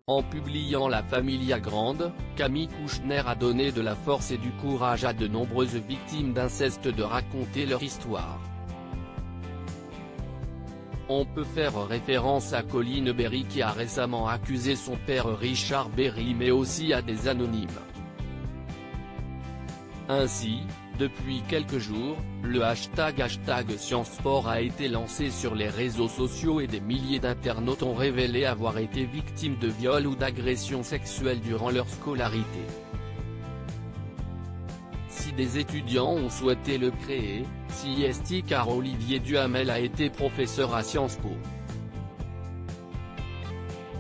En publiant La Familia Grande, Camille Kouchner a donné de la force et du courage à de nombreuses victimes d'inceste de raconter leur histoire. On peut faire référence à Colline Berry qui a récemment accusé son père Richard Berry mais aussi à des anonymes. Ainsi, depuis quelques jours, le hashtag #ScienceSport a été lancé sur les réseaux sociaux et des milliers d'internautes ont révélé avoir été victimes de viols ou d'agressions sexuelles durant leur scolarité. Si des étudiants ont souhaité le créer, CIST car Olivier Duhamel a été professeur à Sciences Po.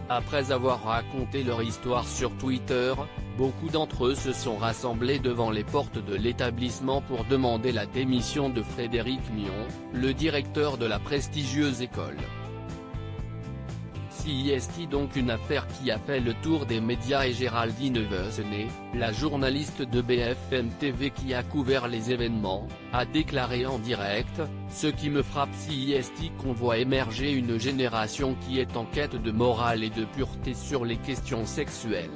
Après avoir raconté leur histoire sur Twitter, beaucoup d'entre eux se sont rassemblés devant les portes de l'établissement pour demander la démission de Frédéric Mion, le directeur de la prestigieuse école. CIST donc une affaire qui a fait le tour des médias et Géraldine Wessenet, la journaliste de BFM TV qui a couvert les événements, a déclaré en direct « Ce qui me frappe CIST qu'on voit émerger une génération qui est en quête de morale et de pureté sur les questions sexuelles.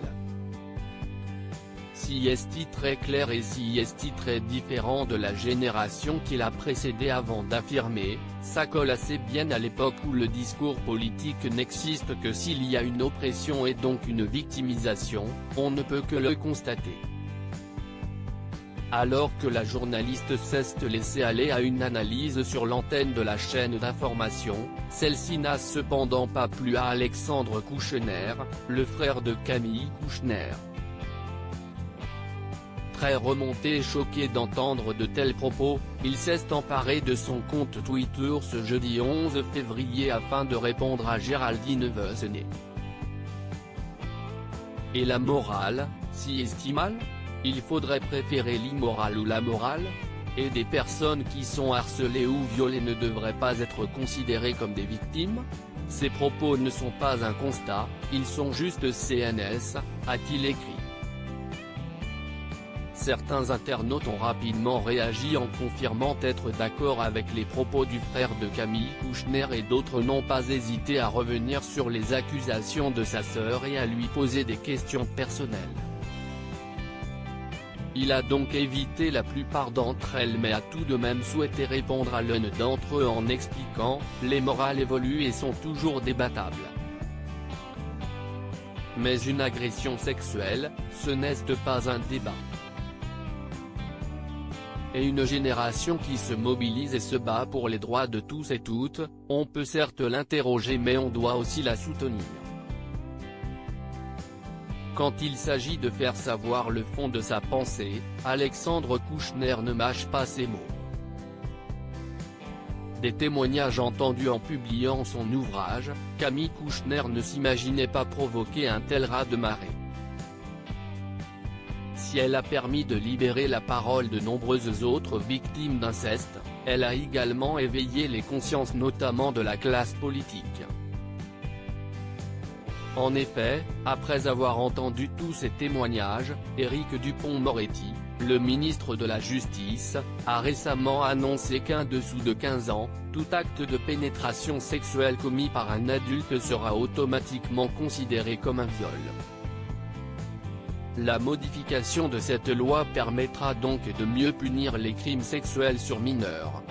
CIST très clair et CIST très différent de la génération qui l'a précédé avant d'affirmer, ça colle assez bien à l'époque où le discours politique n'existe que s'il y a une oppression et donc une victimisation, on ne peut que le constater. Alors que la journaliste s'est laissée aller à une analyse sur l'antenne de la chaîne d'information, celle-ci n'a cependant pas plu à Alexandre Kouchner, le frère de Camille Kouchner. Très remonté et choqué d'entendre de tels propos, il s'est emparé de son compte Twitter ce jeudi 11 février afin de répondre à Géraldine Wessenet. Et la morale, si estimale ? Il faudrait préférer l'immoral ou la morale ? Et des personnes qui sont harcelées ou violées ne devraient pas être considérées comme des victimes ? Ces propos ne sont pas un constat, ils sont juste CNS, a-t-il écrit. Certains internautes ont rapidement réagi en confirmant être d'accord avec les propos du frère de Camille Kouchner et d'autres n'ont pas hésité à revenir sur les accusations de sa sœur et à lui poser des questions personnelles. Il a donc évité la plupart d'entre elles mais a tout de même souhaité répondre à l'un d'entre eux en expliquant « Les morales évoluent et sont toujours débattables. Mais une agression sexuelle, ce n'est pas un débat. Et une génération qui se mobilise et se bat pour les droits de tous et toutes, on peut certes l'interroger mais on doit aussi la soutenir. Quand il s'agit de faire savoir le fond de sa pensée, Alexandre Kouchner ne mâche pas ses mots. » Des témoignages entendus en publiant son ouvrage, Camille Kouchner ne s'imaginait pas provoquer un tel raz-de-marée. Si elle a permis de libérer la parole de nombreuses autres victimes d'inceste, elle a également éveillé les consciences notamment de la classe politique. En effet, après avoir entendu tous ces témoignages, Éric Dupond-Moretti, le ministre de la Justice, a récemment annoncé qu'en dessous de 15 ans, tout acte de pénétration sexuelle commis par un adulte sera automatiquement considéré comme un viol. La modification de cette loi permettra donc de mieux punir les crimes sexuels sur mineurs.